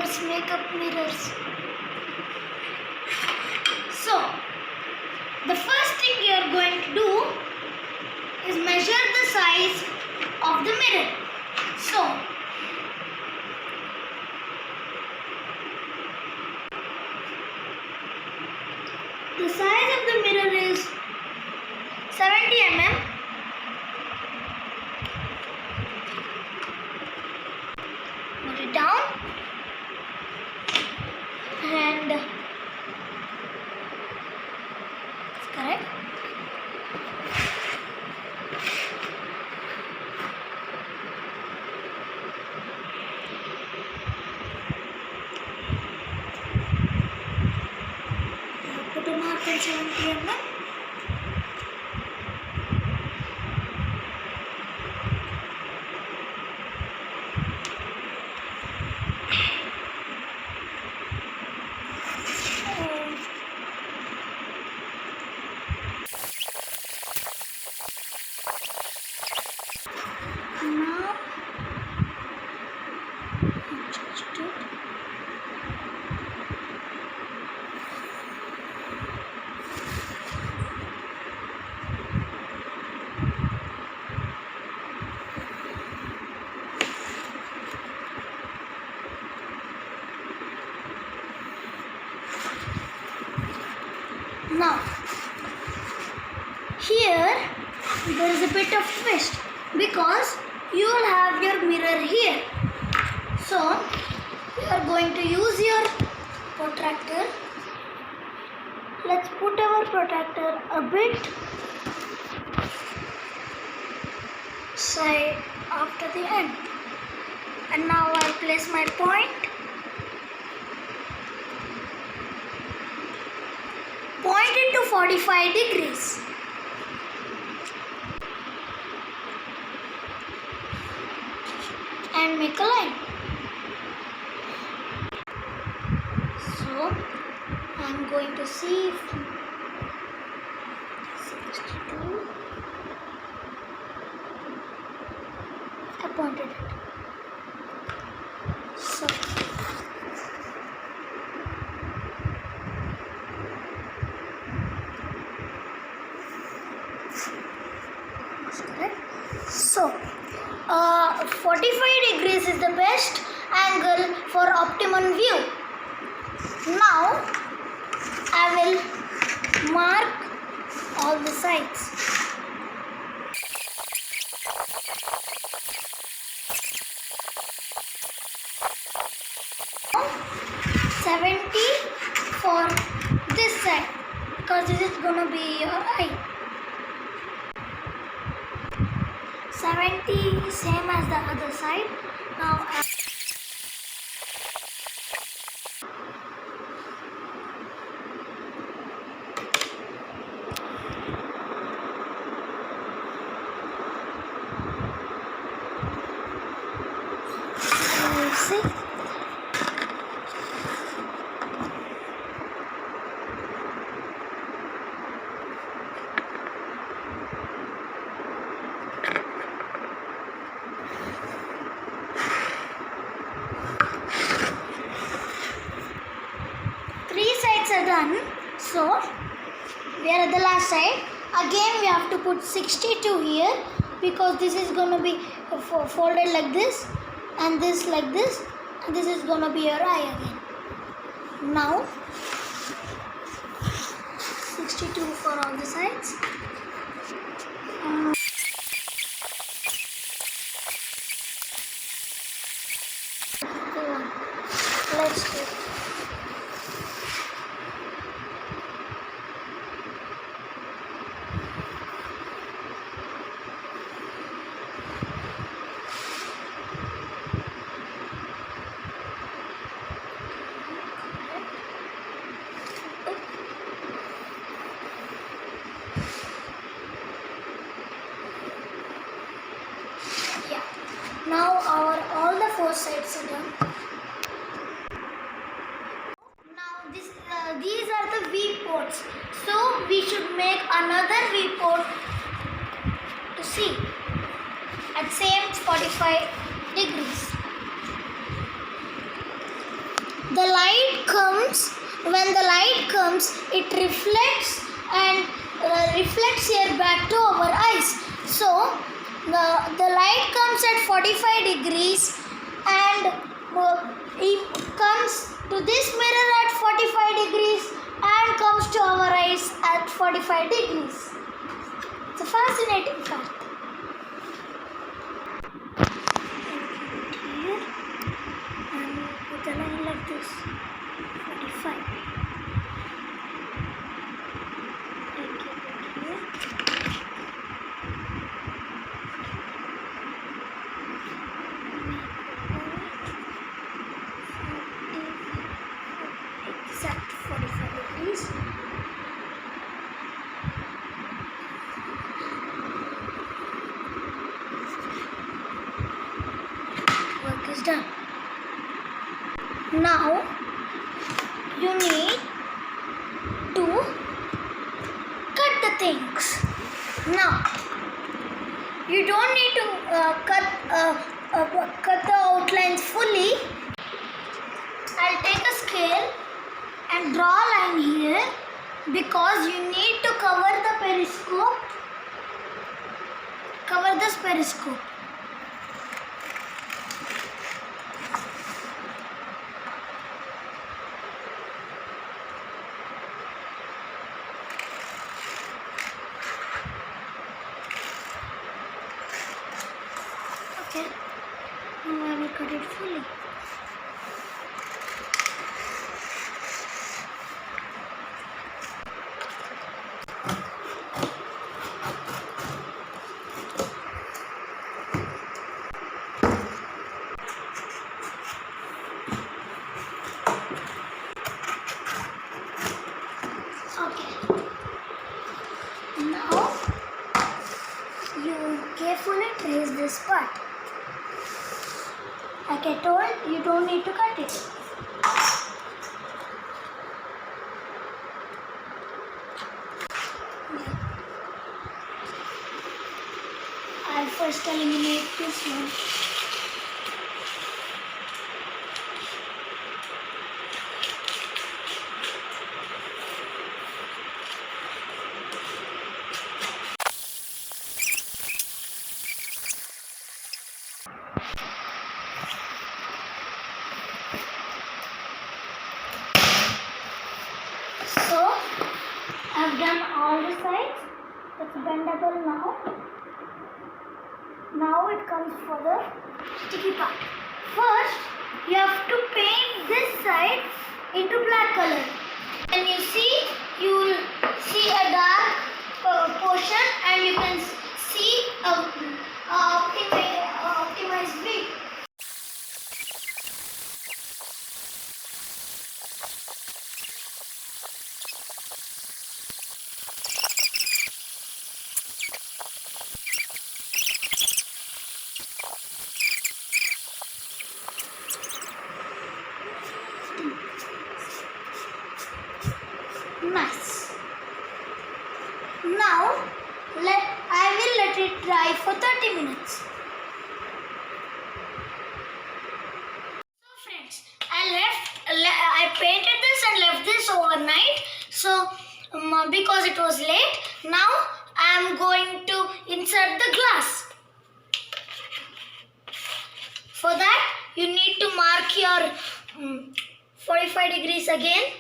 let's make up mirrors. So, the first thing you are going to do is measure the size of the mirror. So, the size of the mirror is 70 mm. Put it down and it's correct. Put a mark on 70 mm. Now adjust it. Now here there is a bit of twist because you will have your mirror here. So you are going to use your protractor. Let's put our protractor a bit side after the end. And now I'll place my point. Point it to 45 degrees. And make a line. So I'm going to see 62. I pointed it. So that's correct. So 45 degrees is the best angle for optimum view. Now I will mark all the sides. Now 70 for this side because this is going to be your eye. 70 same as the other side. Now see. Are done. So we are at the last side. Again we have to put 62 here because this is going to be folded like this and this like this and this is going to be your eye again. Now 62 for all the sides. Let's do it. Now all the four sides are done. Now these are the V ports. So we should make another V port to see at same 45 degrees. the light comes, when the light comes, it reflects and reflects here back to our eyes. So the light comes at 45 degrees and it comes to this mirror at 45 degrees and comes to our eyes at 45 degrees. It's a fascinating fact. Here and with a line like this, 45. Exact 45 degrees. Work is done. Now you need to cut the things. Now you don't need to cut the outlines fully. I'll take a scale and draw a line here because you need to cover the periscope. Cover this periscope. Okay, now I will cut it fully. Okay, now you carefully trace this part. Like I told, you don't need to cut it. I'll first eliminate this one. So, I've done all the sides. It's bendable now. Now it comes for the sticky part. First, you have to paint this side into black color. And you will see a dark portion and you can see a optimized view. Nice. Now I will let it dry for 30 minutes. So friends, I painted this and left this overnight. So because it was late, now I am going to insert the glass. For that you need to mark your 45 degrees again.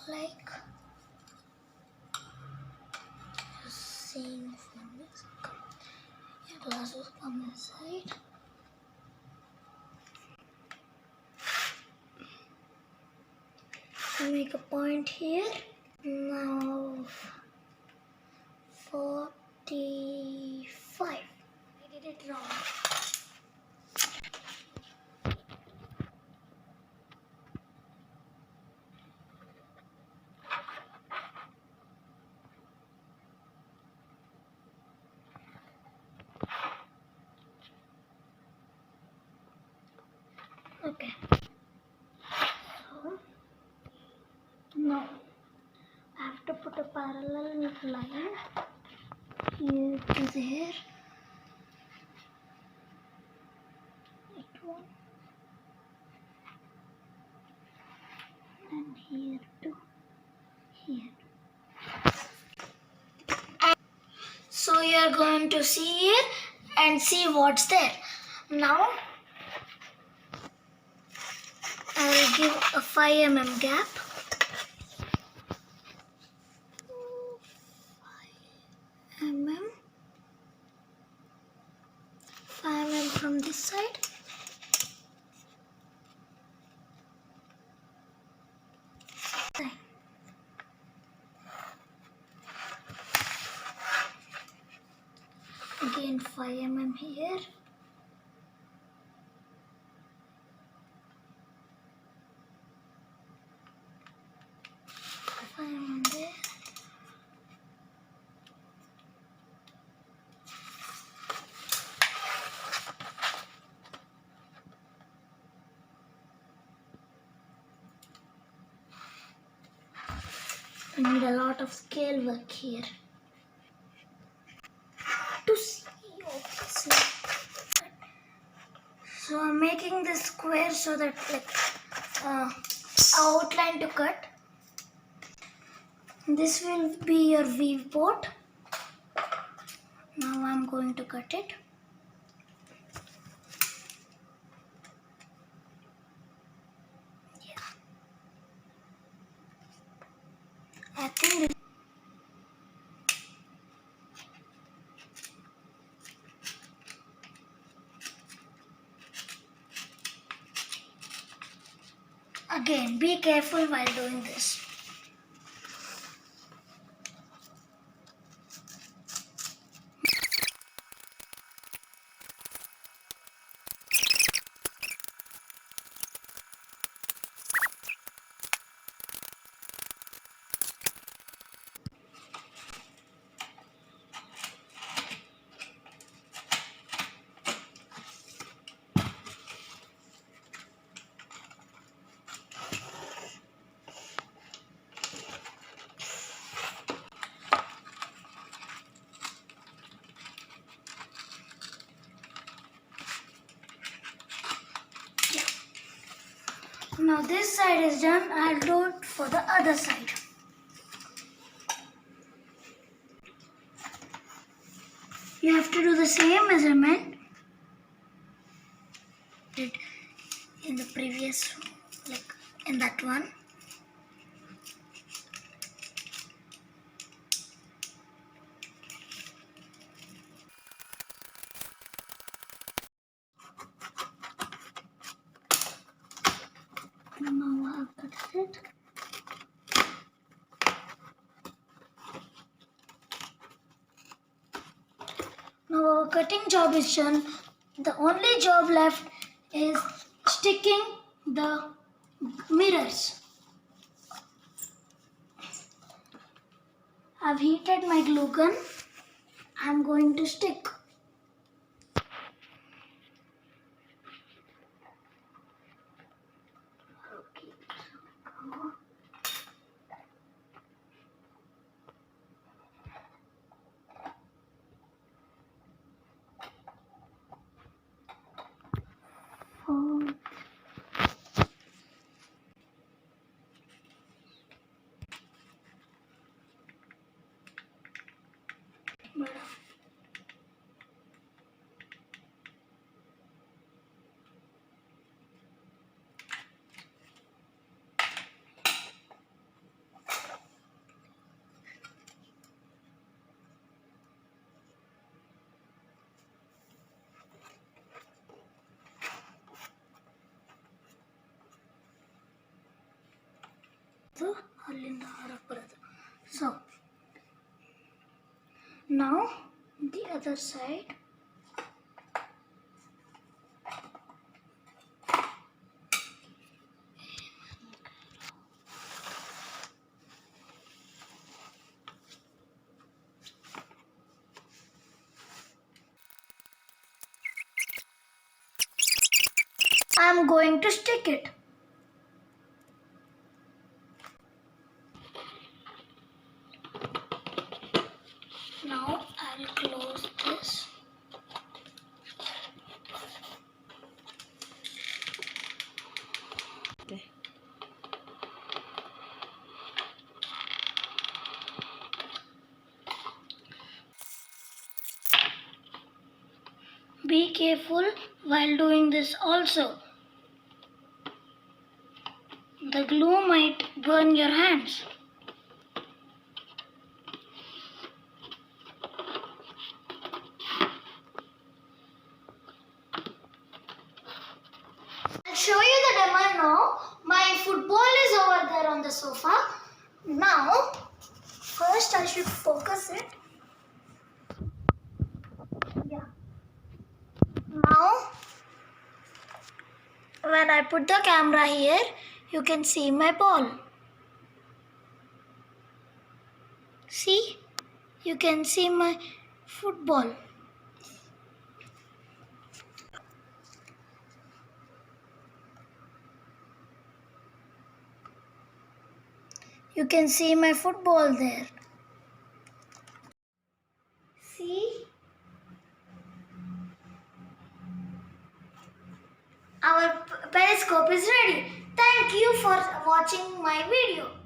Like seeing from this, your glass will come inside. I make a point here. Now 45. I did it wrong. Okay. So now I have to put a parallel line here to there. to here. And so you are going to see here and see what's there. Now I will give a 5 mm gap. 5 mm. 5 mm from this side. Again 5 mm here. 5 mm there. I need a lot of scale work here to see. So I'm making this square so that outline to cut. This will be your weave port. Now I'm going to cut it. Yeah. I think this again, be careful while doing this. Now this side is done, I'll do it for the other side. You have to do the same measurement did in the previous, like in that one. Now I've cut it. Now our cutting job is done. The only job left is sticking the mirrors. I've heated my glue gun. I'm going to stick. So now the other side. I'm going to stick it. Now I'll close this. Okay. careful while doing this also. The glue might burn your hands. I'll show you the demo now. My football is over there on the sofa. Now, first I should focus it. Yeah. Now, when I put the camera here, you can see my ball. See? You can see my football. You can see my football there. See? Our periscope is ready. Thank you for watching my video.